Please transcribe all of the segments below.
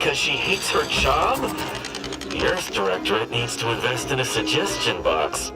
Because she hates her job? The Earth Directorate needs to invest in a suggestion box.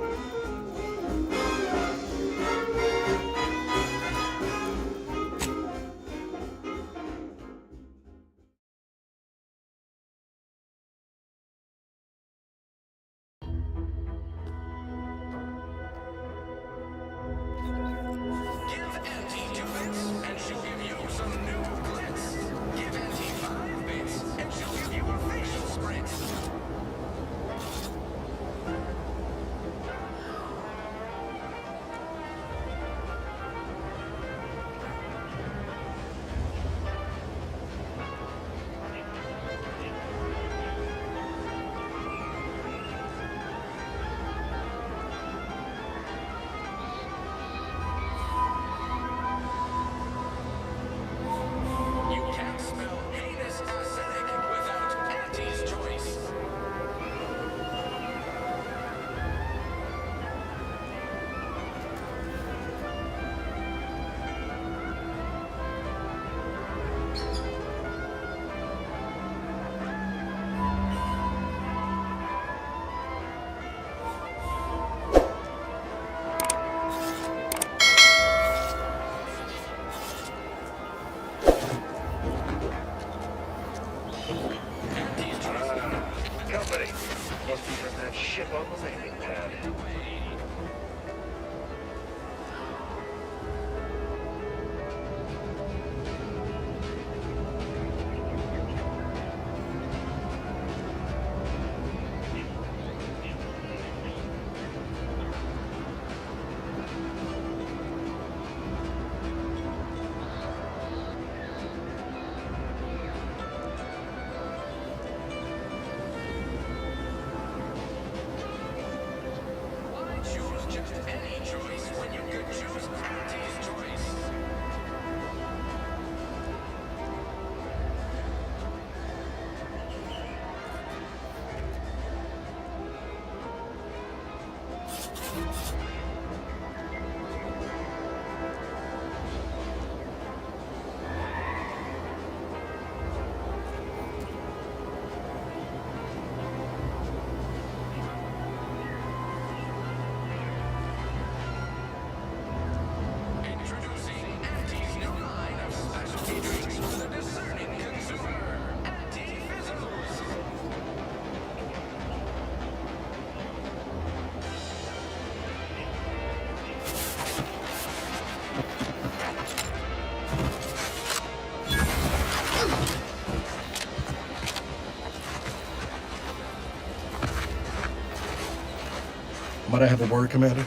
Might I have a word, Commander?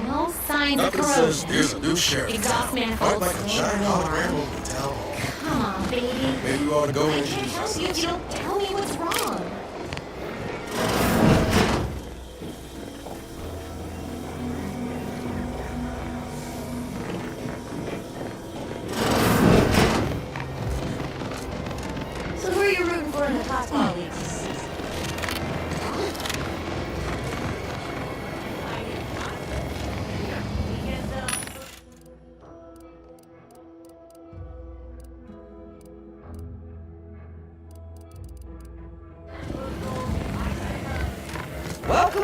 No signs of Nothing corrosion. says there's a new sheriff. Exhaust manifold. Like a giant hologram over the town hall. Come on, baby. Maybe we ought to go I and can't help you if you don't tell me what's wrong. So who are you rooting for in the Tossball League?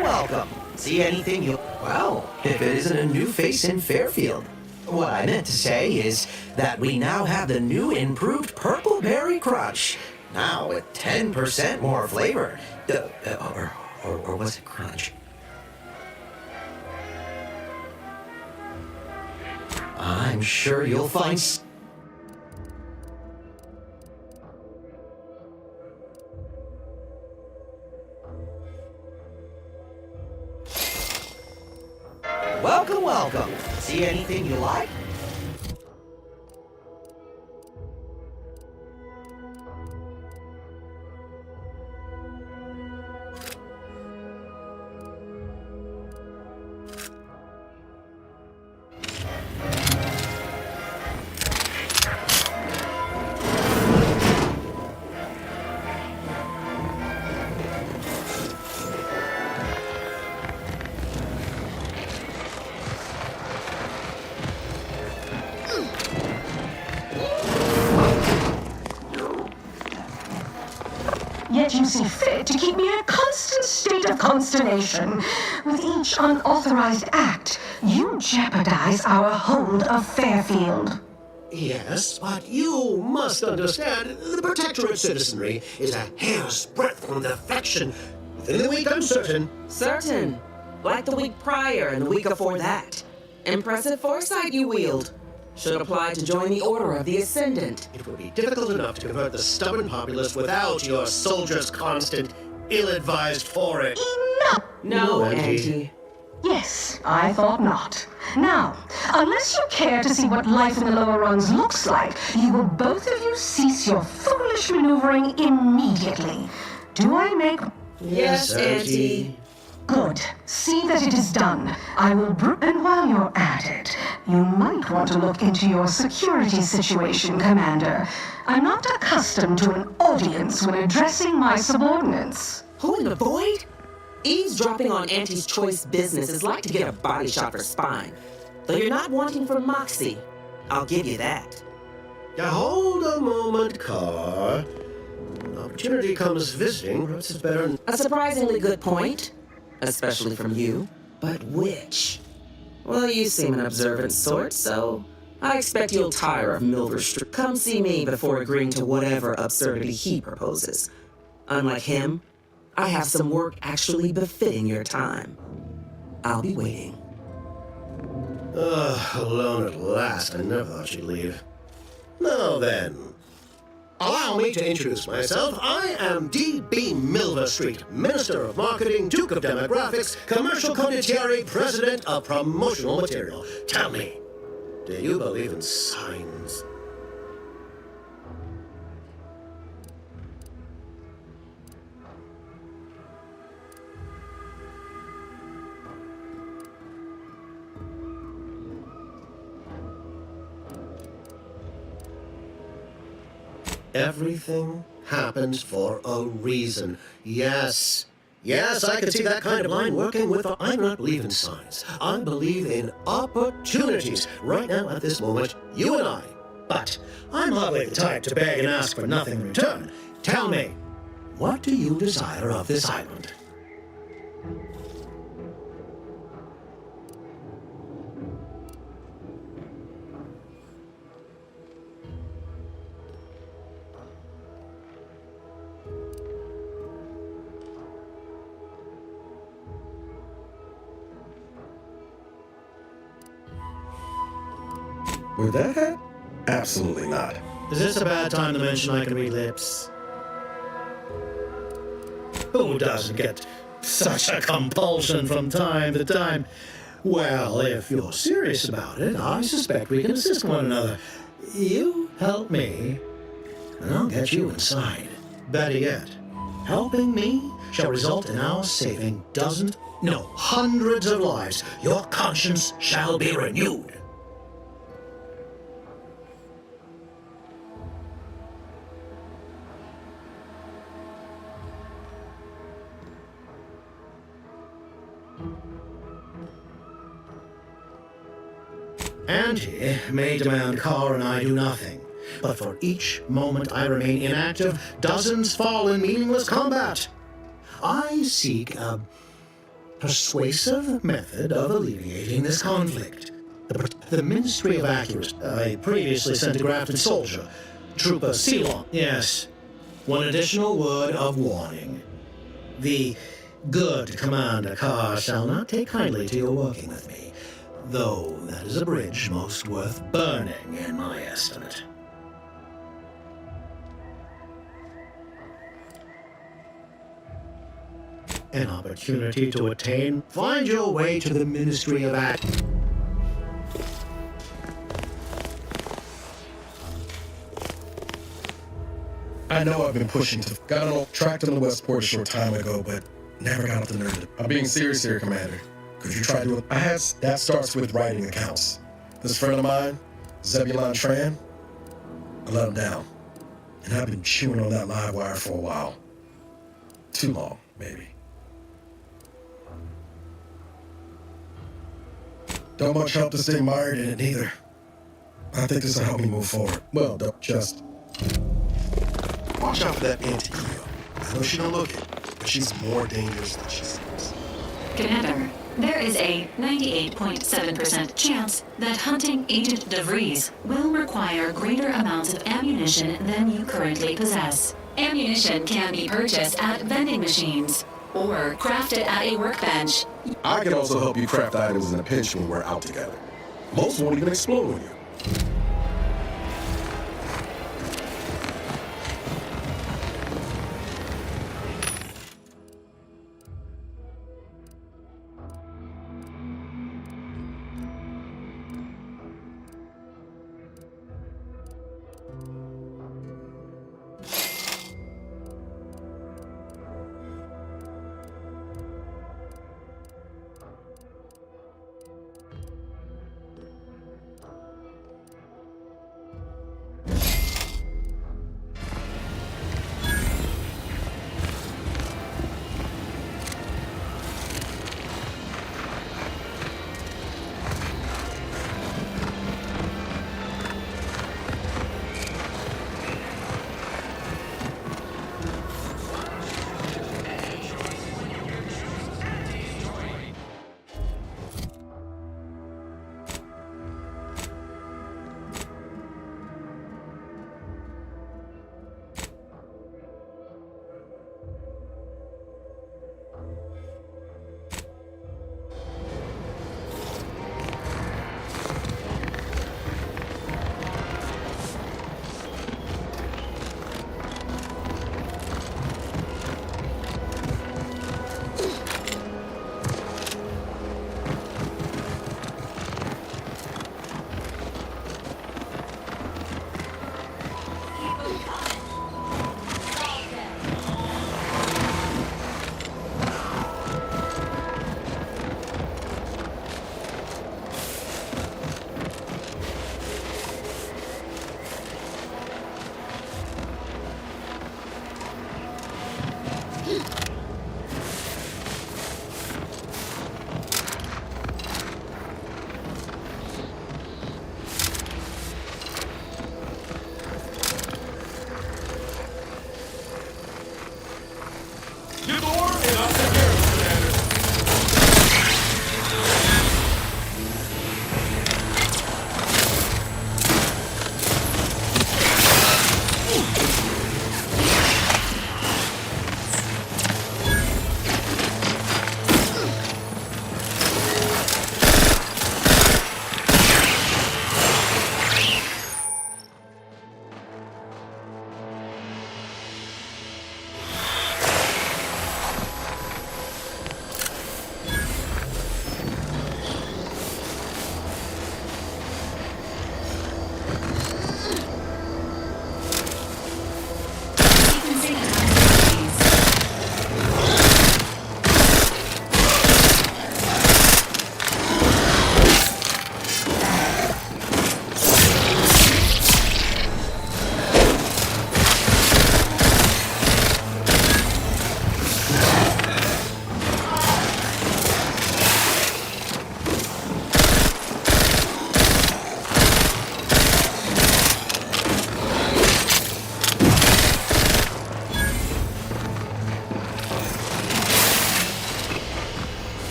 Welcome. See anything you... Well, if it isn't a new face in Fairfield. What I meant to say is that we now have the new improved Purple Berry Crunch. Now with 10% more flavor. Or was it crunch? I'm sure you'll find... Welcome. See anything you like? Yet you see fit to keep me in a constant state of consternation. With each unauthorized act, you jeopardize our hold of Fairfield. Yes, but you must understand, the Protectorate citizenry is a hair's breadth from defection. Within the week, I'm certain. Certain. Like the week prior and the week before that. Impressive foresight you wield. Should apply to join the Order of the Ascendant. It would be difficult enough to convert the stubborn populace without your soldiers' constant, ill-advised foray. Enough! No, Auntie. Auntie. Yes, I thought not. Now, unless you care to see what life in the lower rungs looks like, you will both of you cease your foolish maneuvering immediately. Do I make... Yes, Auntie. Good. See that it is done. I will and while you're at it, you might want to look into your security situation, Commander. I'm not accustomed to an audience when addressing my subordinates. Who in the void? Eavesdropping on Auntie's choice business is like to get a body shot for spine. Though you're not wanting for moxie. I'll give you that. Now hold a moment, Car. When opportunity comes visiting, perhaps it's better... A surprisingly good point. Especially from you. But which? Well, you seem an observant sort, so I expect you'll tire of Milver Street. Come see me before agreeing to whatever absurdity he proposes. Unlike him, I have some work actually befitting your time. I'll be waiting. Alone at last. I never thought she'd leave. Now then, allow me to introduce myself. I am D.B. Milver Street, Minister of Marketing, Duke of Demographics, Commercial Condottieri, President of Promotional Material. Tell me, do you believe in signs? Everything happens for a reason. Yes. Yes, I can see that kind of line working with... I do not believe in signs. I believe in opportunities. Right now, at this moment, you and I. But I'm hardly the type to beg and ask for nothing in return. Tell me, what do you desire of this island? With that hat? Absolutely not. Is this a bad time to mention I can read lips? Who doesn't get such a compulsion from time to time? Well, if you're serious about it, I suspect we can assist one another. You help me, and I'll get you inside. Better yet, helping me shall result in our saving dozens, no, hundreds of lives. Your conscience shall be renewed. Auntie may demand Carr and I do nothing, but for each moment I remain inactive, dozens fall in meaningless combat. I seek a persuasive method of alleviating this conflict. The Ministry of Accuracy. I previously sent a grafted soldier, Trooper Ceylon. Yes. One additional word of warning. The good Commander Carr shall not take kindly to your working with me, though that is a bridge most worth burning in my estimate. An opportunity to attain. Find your way to the Ministry of Act. I know I've been pushing to... Got on tracked on the Westport a short time ago, but never got up the nerve. I'm being serious here, Commander. Could you try doing... That starts with writing accounts. This friend of mine, Zebulon Tran, I let him down. And I've been chewing on that live wire for a while. Too long, maybe. Don't much help to stay mired in it, neither. I think this will help me move forward. Well, just... Watch out for that anti-hero. I know she don't look it, but she's more dangerous than she seems. Commander, there is a 98.7% chance that hunting Agent DeVries will require greater amounts of ammunition than you currently possess. Ammunition can be purchased at vending machines or crafted at a workbench. I can also help you craft items in a pinch when we're out together. Most won't even explode on you.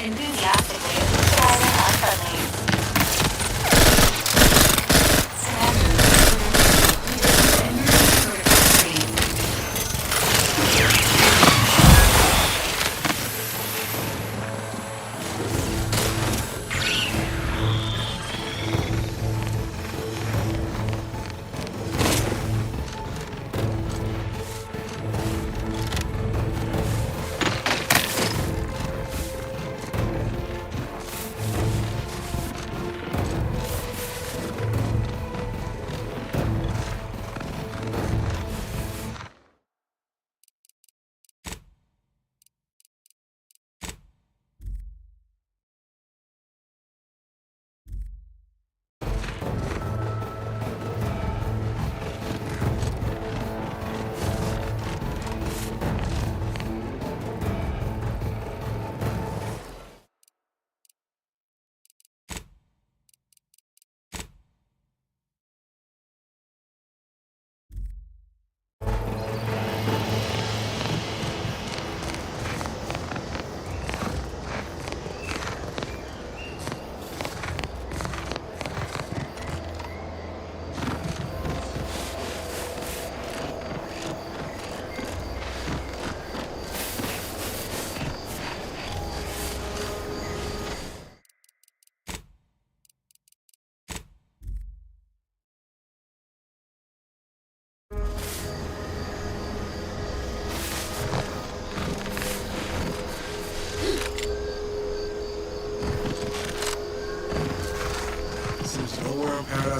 Enthusiastically, silent unfriendly.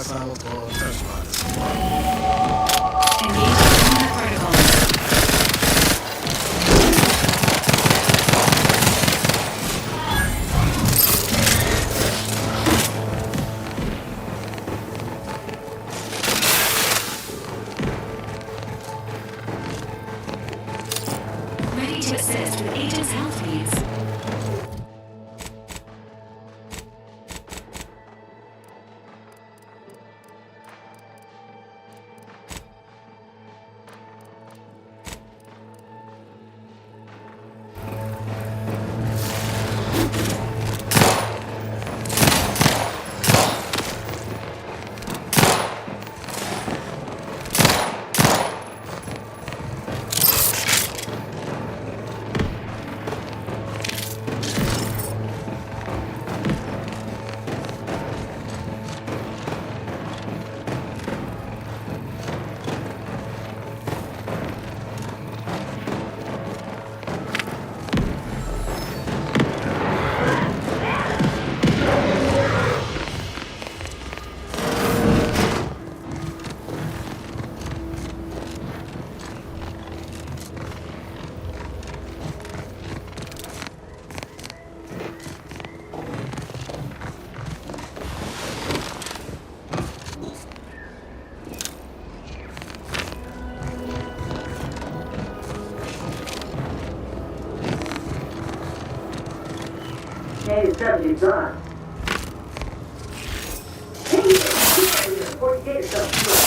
last time I was touched by this. Engaging combat protocol. Ready to assist with agent's health needs. Hey, subject's on. Hey, get here before you get yourself killed.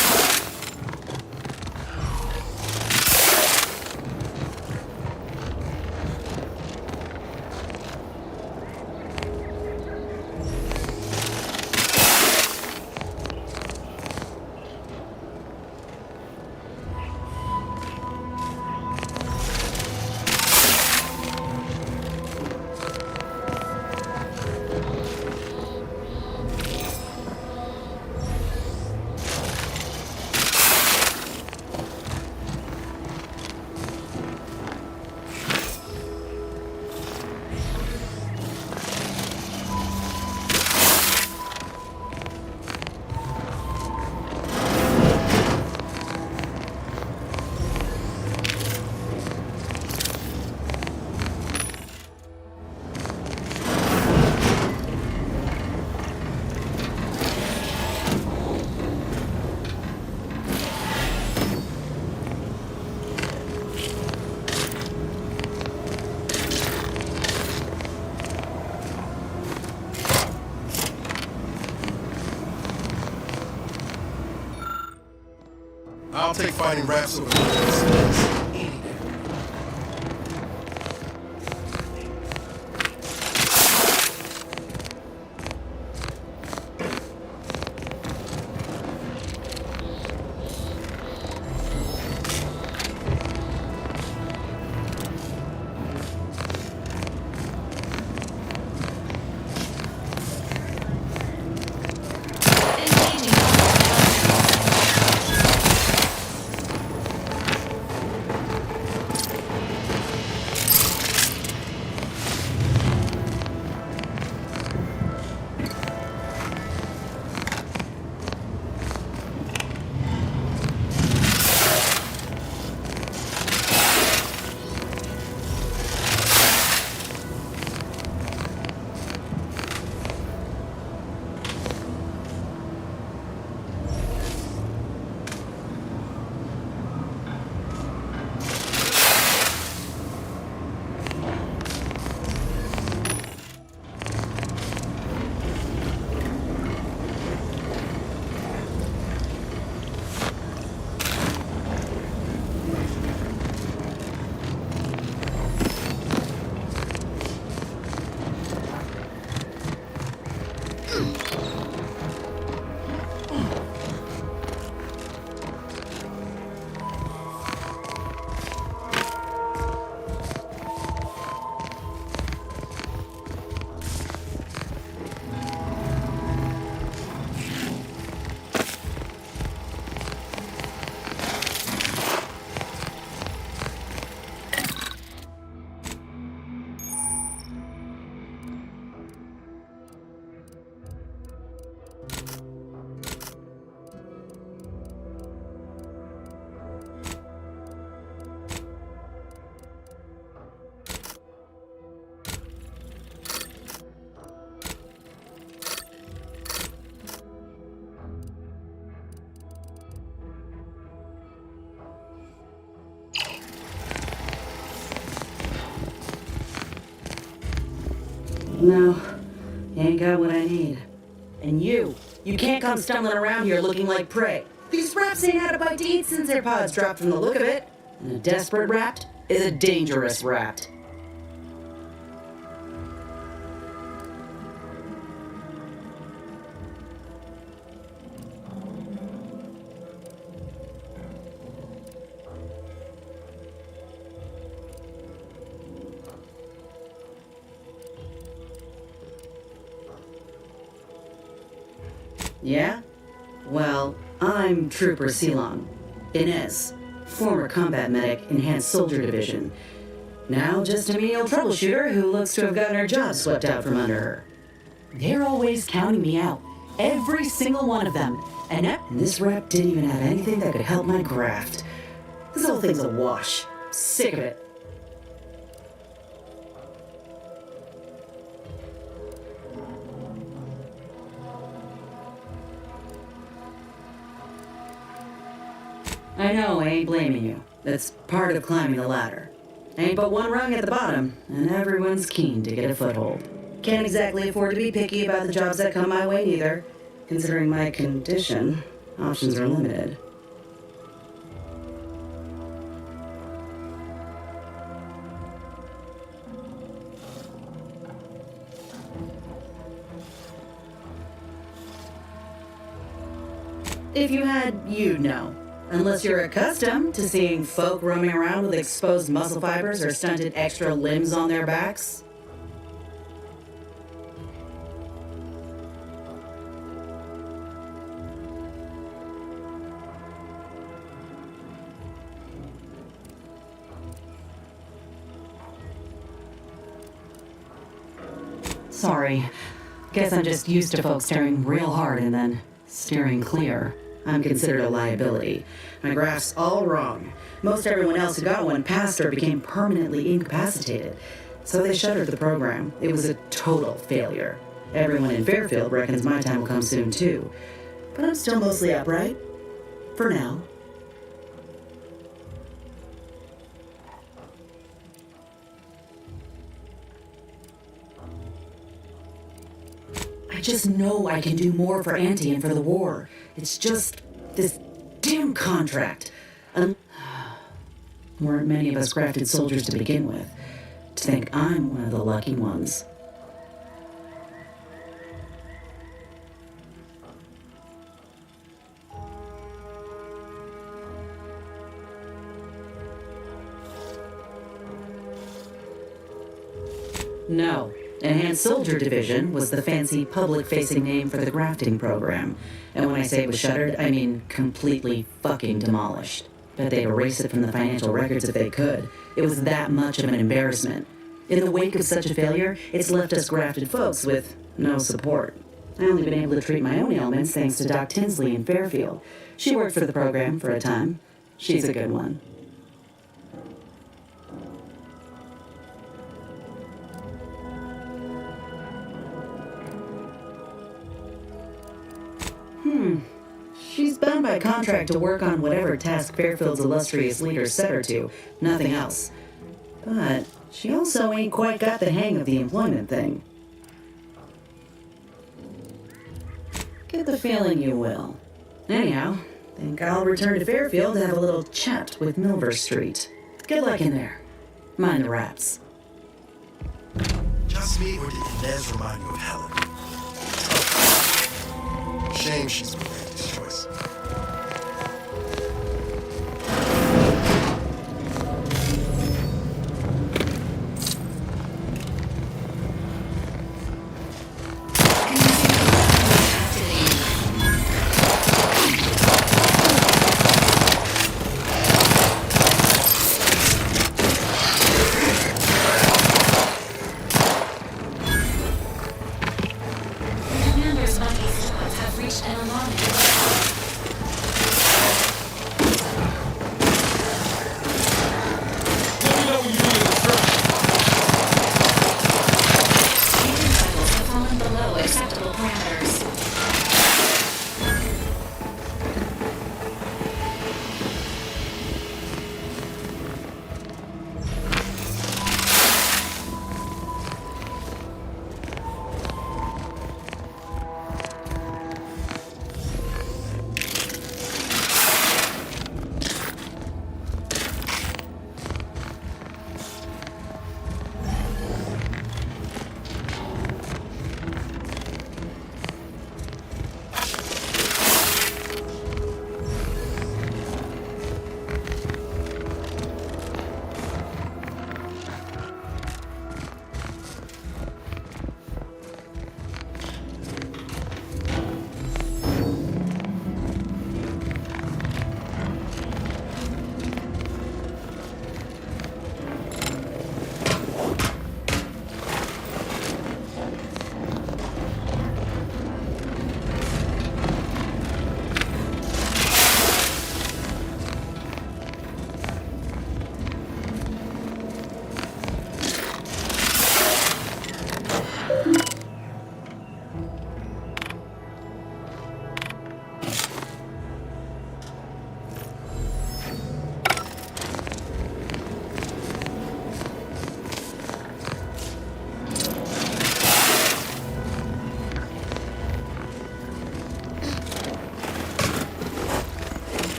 I'll take fighting raps over this. Engaging. No, you ain't got what I need. And you can't come stumbling around here looking like prey. These raps ain't had a bite to eat since their pods dropped from the look of it. And a desperate rat is a dangerous rat. Yeah? Well, I'm Trooper Ceylon. Inez, former combat medic, Enhanced Soldier Division. Now just a menial troubleshooter who looks to have gotten her job swept out from under her. They're always counting me out. Every single one of them. And this rep didn't even have anything that could help my graft. This whole thing's a wash. Sick of it. I know, I ain't blaming you. That's part of climbing the ladder. Ain't but one rung at the bottom, and everyone's keen to get a foothold. Can't exactly afford to be picky about the jobs that come my way neither. Considering my condition, options are limited. If you had, you'd know. Unless you're accustomed to seeing folk roaming around with exposed muscle fibers or stunted extra limbs on their backs. Sorry. Guess I'm just used to folks staring real hard and then steering clear. I'm considered a liability. My graph's all wrong. Most everyone else who got one passed or became permanently incapacitated. So they shuttered the program. It was a total failure. Everyone in Fairfield reckons my time will come soon too. But I'm still mostly upright. For now. I just know I can do more for Auntie and for the war. It's just this damn contract. Weren't many of us grafted soldiers to begin with. To think I'm one of the lucky ones. No. Enhanced Soldier Division was the fancy public-facing name for the grafting program. And when I say it was shuttered, I mean completely fucking demolished. Bet they'd erase it from the financial records if they could. It was that much of an embarrassment. In the wake of such a failure, it's left us grafted folks with no support. I only been able to treat my own ailments thanks to Doc Tinsley in Fairfield. She worked for the program for a time. She's a good one. She's bound by contract to work on whatever task Fairfield's illustrious leader set her to, nothing else. But she also ain't quite got the hang of the employment thing. Get the feeling you will. Anyhow, think I'll return to Fairfield to have a little chat with Milver Street. Good luck in there. Mind the raps. Just me, or did Inez remind you of Helen? Shame she's made this choice. Commanders on these squads have reached an alarming.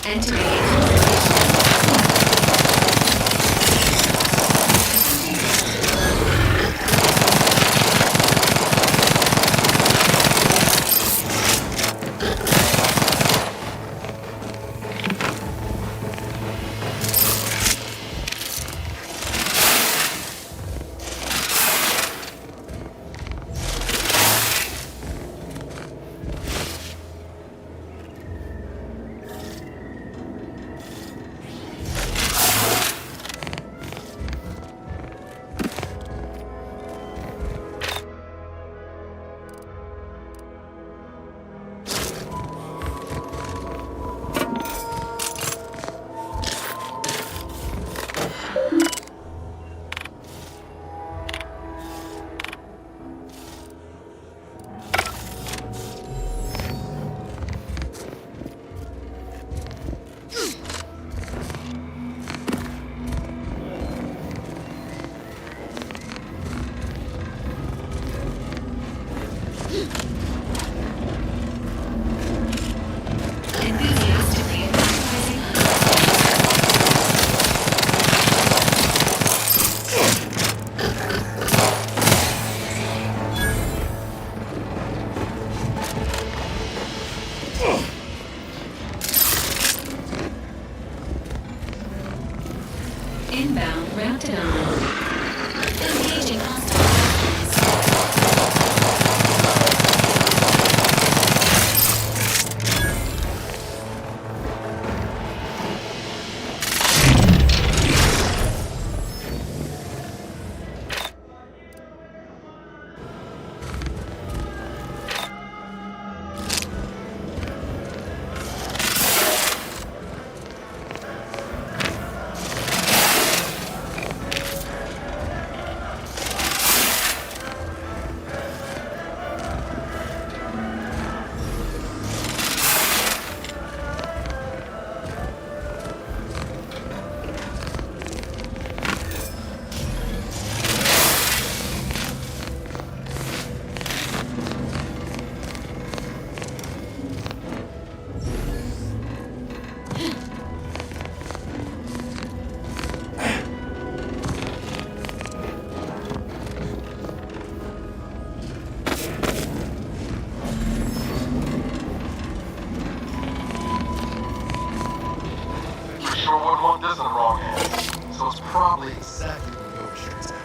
Entering a enthusiastically advertising. Inbound routed on. Engaging hostile forces. You sure wouldn't want this in the wrong hands. So it's probably exactly what the oversharing's after.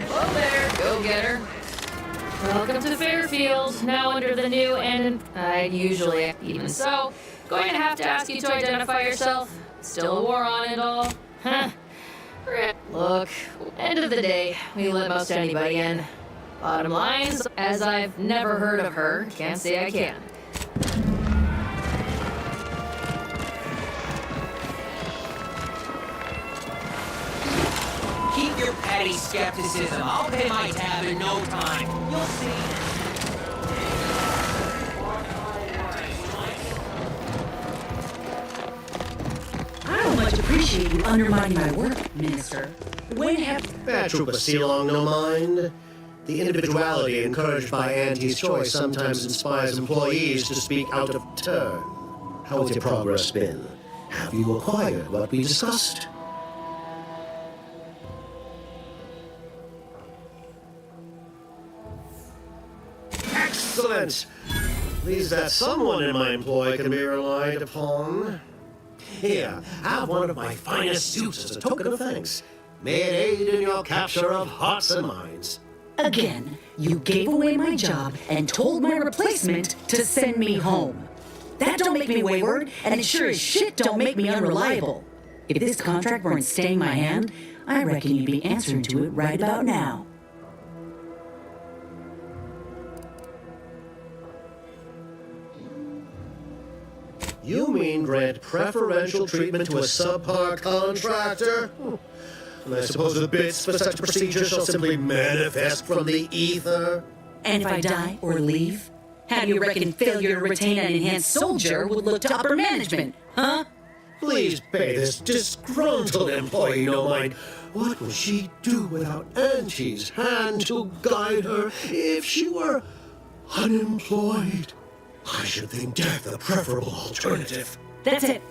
Hello there, go-getter. Welcome to Fairfield, now under the new and usually, even so, going to have to ask you to identify yourself. Still a war on it all. Huh. Look, end of the day, we let most anybody in. Bottom lines, as I've never heard of her, can't say I can. Keep your petty skepticism. I'll pay my tab in no time. You'll see. I don't much appreciate you undermining my work, Minister. When have... Bad Trooper Sealong, no mind. The individuality encouraged by Auntie's choice sometimes inspires employees to speak out of turn. How has your progress been? Have you acquired what we discussed? Excellent! At least that someone in my employ can be relied upon. Here, have one of my finest suits as a token of thanks. May it aid in your capture of hearts and minds. Again, you gave away my job and told my replacement to send me home. That don't make me wayward, and it sure as shit don't make me unreliable. If this contract weren't staying my hand, I reckon you'd be answering to it right about now. You mean grant preferential treatment to a subpar contractor? And I suppose the bids for such a procedure shall simply manifest from the ether? And if I die or leave, how do you reckon failure to retain an enhanced soldier would look to upper management, huh? Please pay this disgruntled employee no mind. What would she do without Auntie's hand to guide her if she were unemployed? I should think death a preferable alternative. That's it.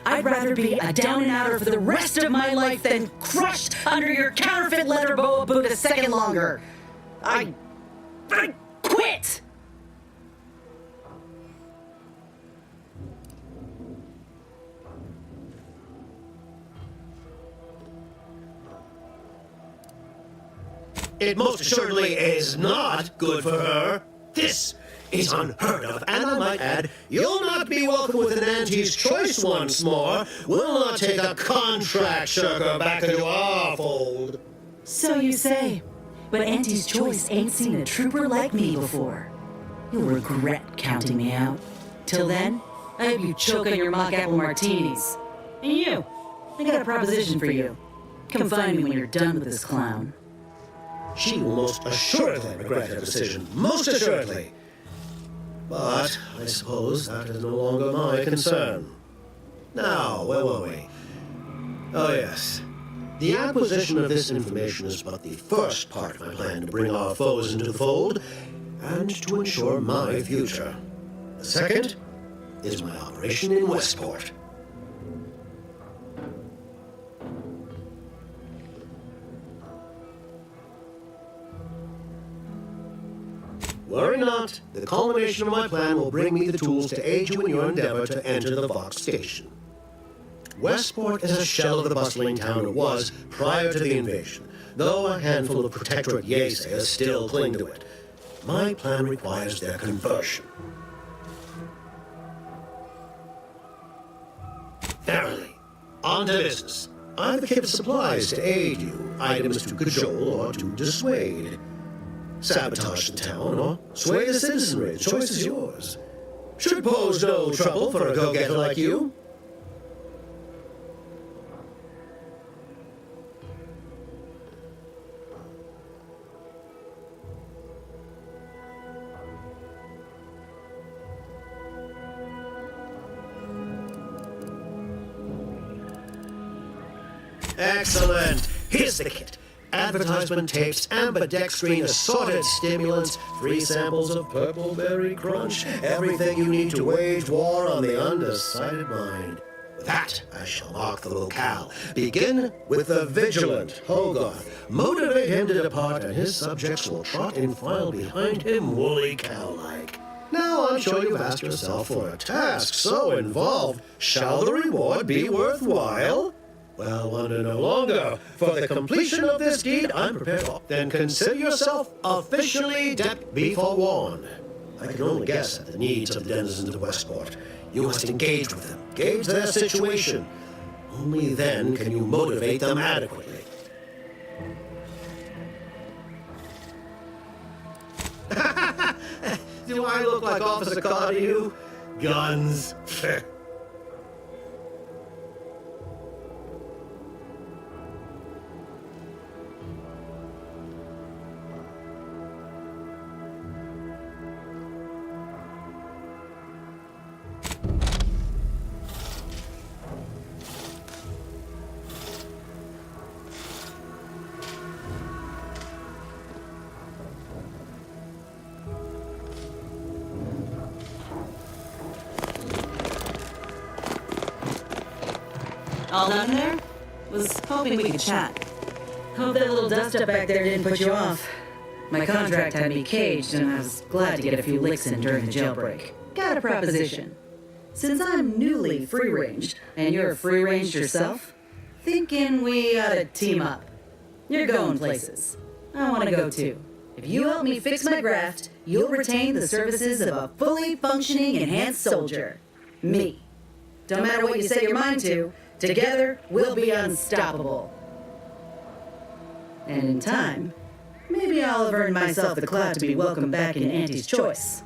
I'd rather be a down-and-outer for the rest of my life than crushed under your counterfeit leather boa boot a second longer. I quit! It most assuredly is not good for her. This is unheard of, and I might add, you'll not be welcome with an Auntie's choice once more. We'll not take a contract sugar back into our fold. So you say, but Auntie's choice ain't seen a trooper like me before. You'll regret counting me out. Till then, I hope you choke on your mock apple martinis. And you, I got a proposition for you. Come find me when you're done with this clown. She will most assuredly regret her decision, most assuredly. But I suppose that is no longer my concern. Now, where were we? Oh, yes. The acquisition of this information is but the first part of my plan to bring our foes into the fold and to ensure my future. The second is my operation in Westport. Worry not, the culmination of my plan will bring me the tools to aid you in your endeavor to enter the Vox station. Westport is a shell of the bustling town it was prior to the invasion, though a handful of Protectorate Yesayas still cling to it. My plan requires their conversion. Verily, on to business. I've the kit of supplies to aid you, items to cajole or to dissuade. Sabotage the town or sway the citizenry. The choice is yours. Should pose no trouble for a go-getter like you. Excellent. Here's the kit. Advertisement tapes, ambidextrine, assorted stimulants, free samples of purple berry crunch, everything you need to wage war on the undecided mind. With that, I shall mark the locale. Begin with the vigilant Hogarth. Motivate him to depart, and his subjects will trot in file behind him, woolly cow-like. Now I'm sure you've asked yourself, for a task so involved, shall the reward be worthwhile? Well, wonder no longer. For the completion of this deed, I'm prepared to. Then consider yourself officially be forewarned. I can only guess at the needs of the denizens of Westport. You must engage with them, gauge their situation. Only then can you motivate them adequately. Do I look like Officer Carr to you? Guns. All done there? Was hoping we could chat. Hope that little dust up back there didn't put you off. My contract had me caged, and I was glad to get a few licks in during the jailbreak. Got a proposition. Since I'm newly free-ranged, and you're free-ranged yourself, thinking we ought to team up. You're going places. I want to go too. If you help me fix my graft, you'll retain the services of a fully functioning enhanced soldier. Me. Don't matter what you set your mind to, together, we'll be unstoppable. And in time, maybe I'll have earned myself the clout to be welcomed back in Auntie's Choice.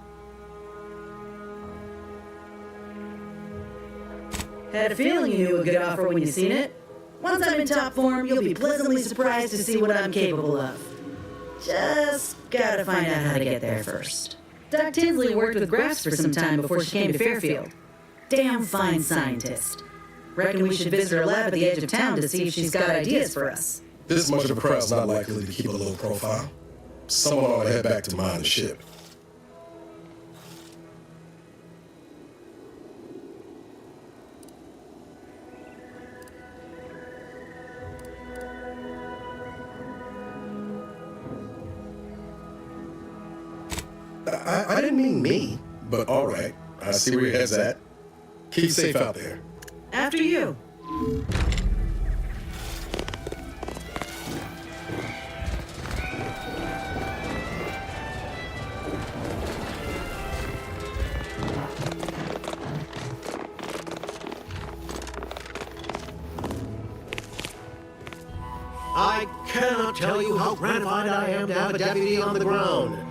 Had a feeling you knew a good offer when you seen it. Once I'm in top form, you'll be pleasantly surprised to see what I'm capable of. Just gotta find out how to get there first. Doc Tinsley worked with Grafts for some time before she came to Fairfield. Damn fine scientist. Reckon we should visit her lab at the edge of town to see if she's got ideas for us. This much of a crowd's not likely to keep a low profile. Someone ought to head back to mine the ship. I didn't mean me, but all right. I see where your head's at. Keep safe out there. After you. I cannot tell you how gratified I am to have a deputy on the ground.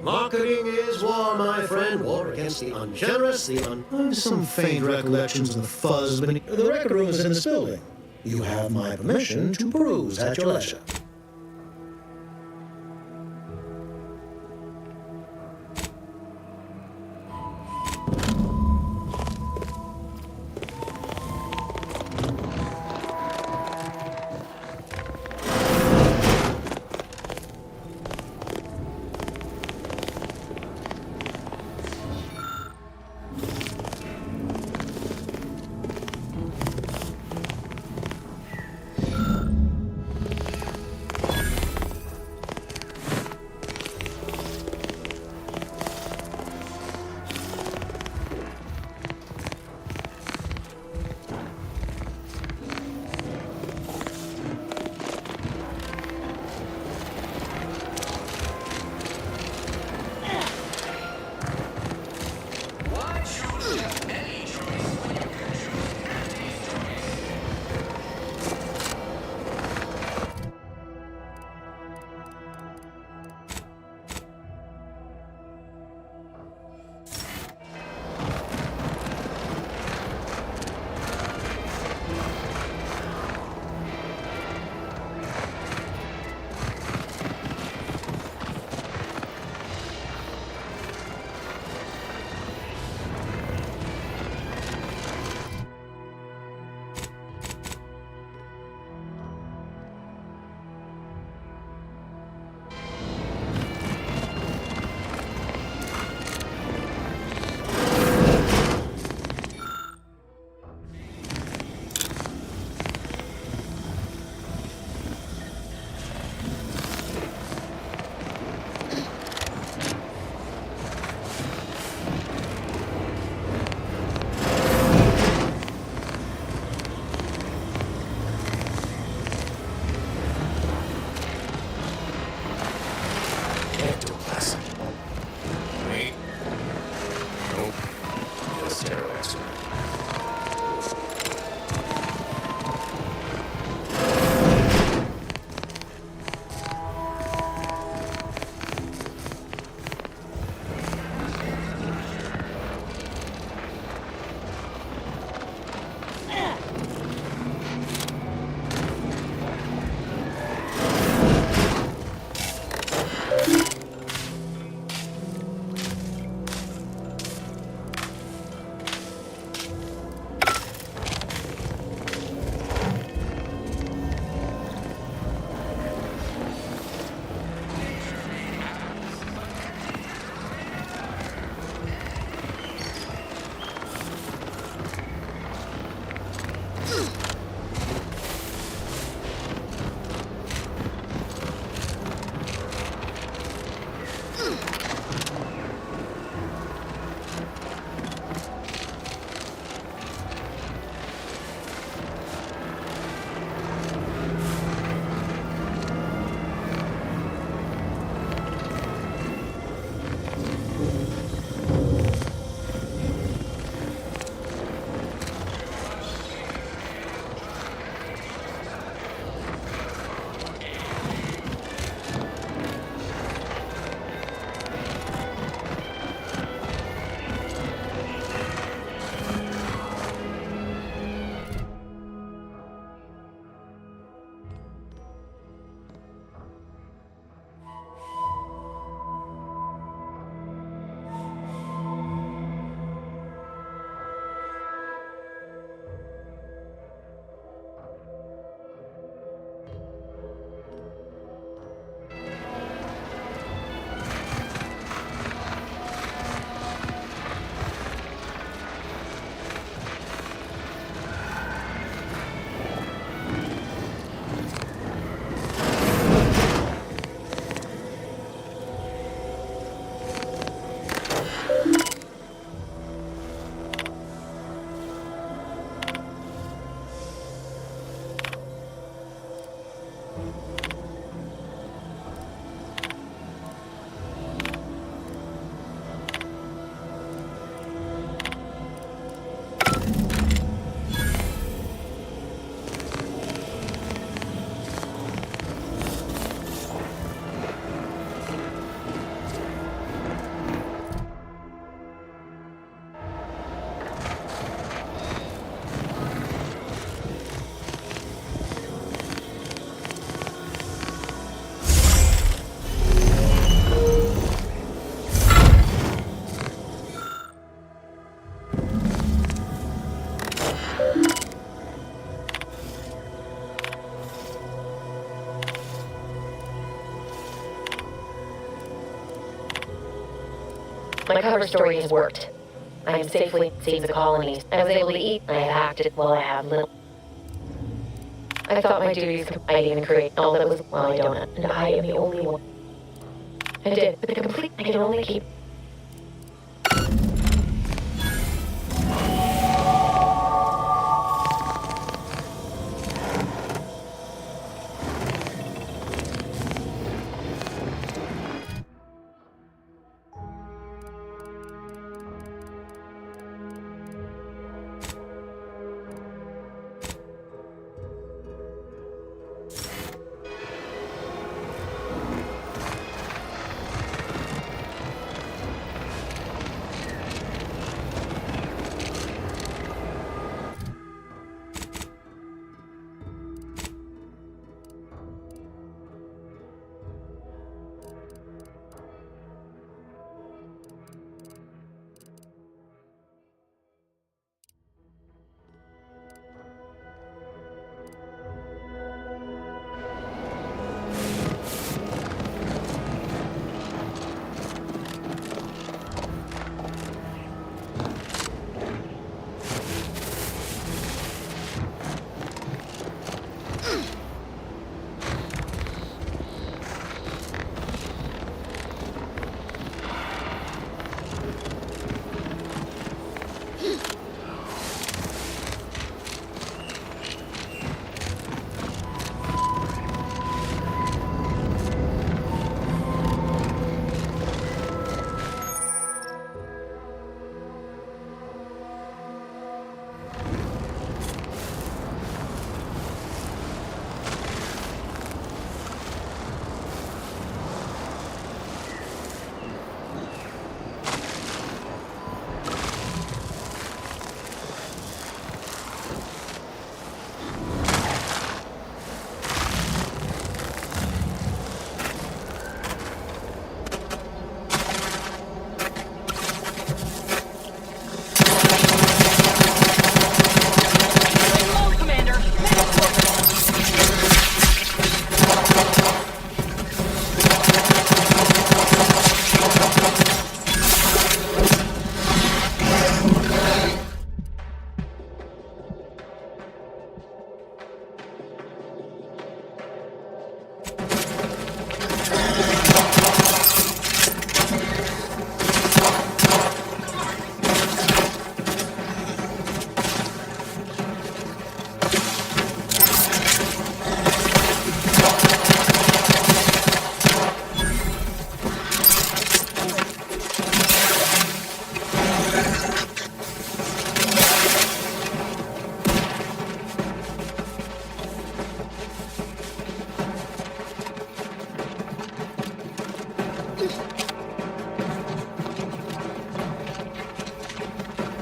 Marketing is war, my friend. War against the ungenerous, I have some faint recollections of the fuzz beneath. The record room is in this building. You have my permission to peruse at your leisure. My cover story has worked. I am safely seeing the colonies. I was able to eat. I have hacked it while I have little. I thought my duties I'd even create all that was, well, I don't, and I am the only one. I did, but the complete I can only keep.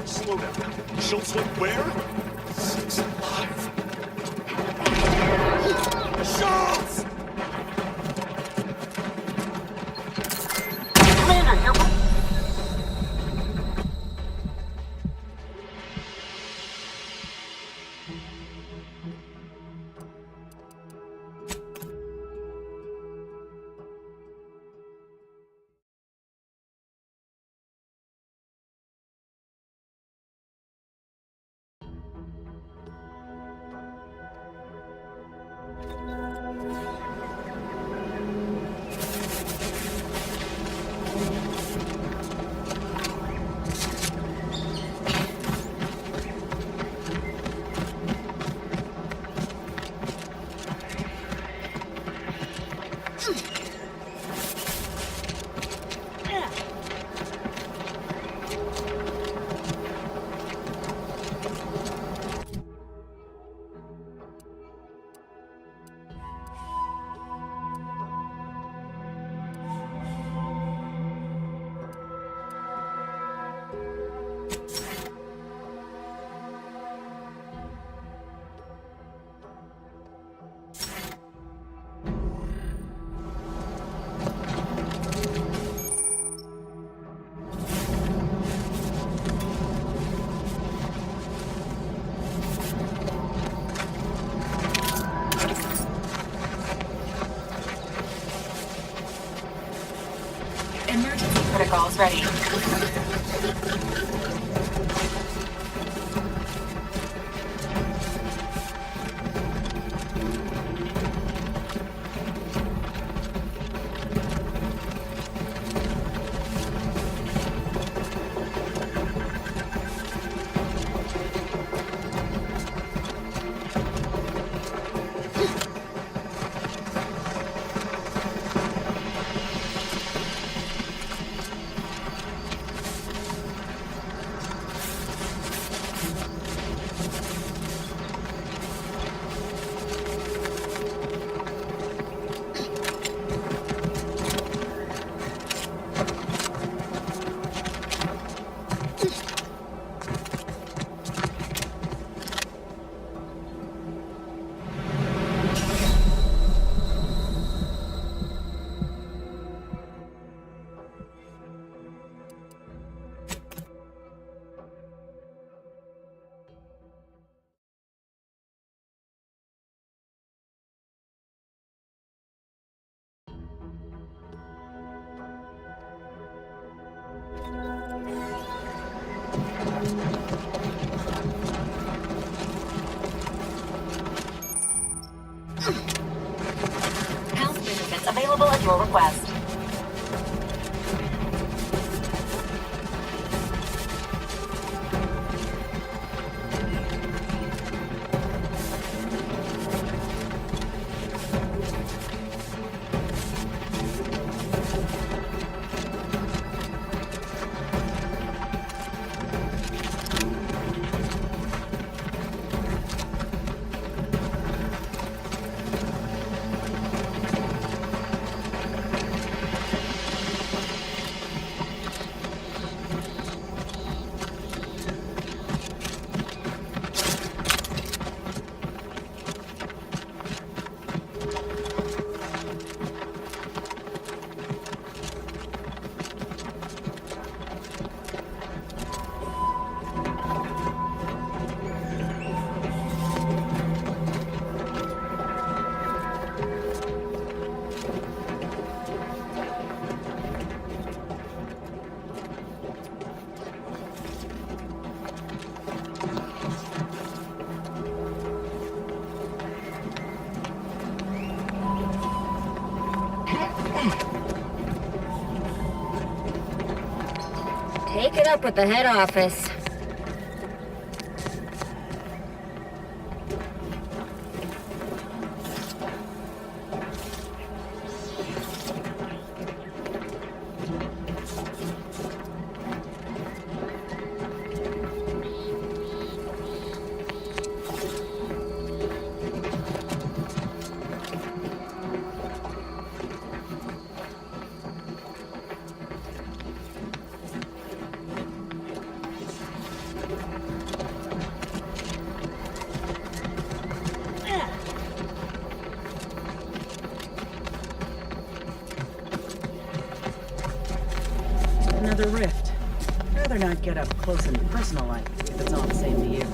Slow down. She'll swim where? 6'5". Schultz! Commander, you're... almost ready. Health benefits available at your request. Take it up with the head office. Another rift. Rather not get up close and personal like, if it's all the same to you.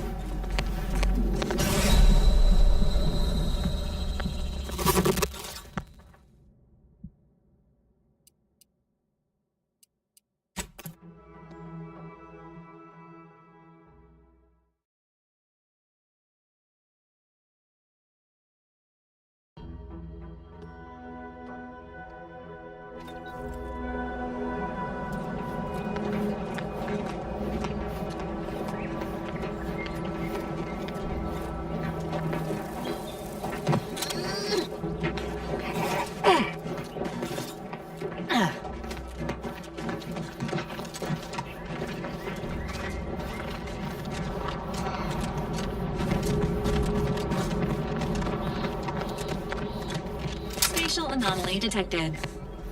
Spatial anomaly detected.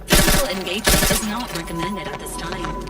Physical engagement is not recommended at this time.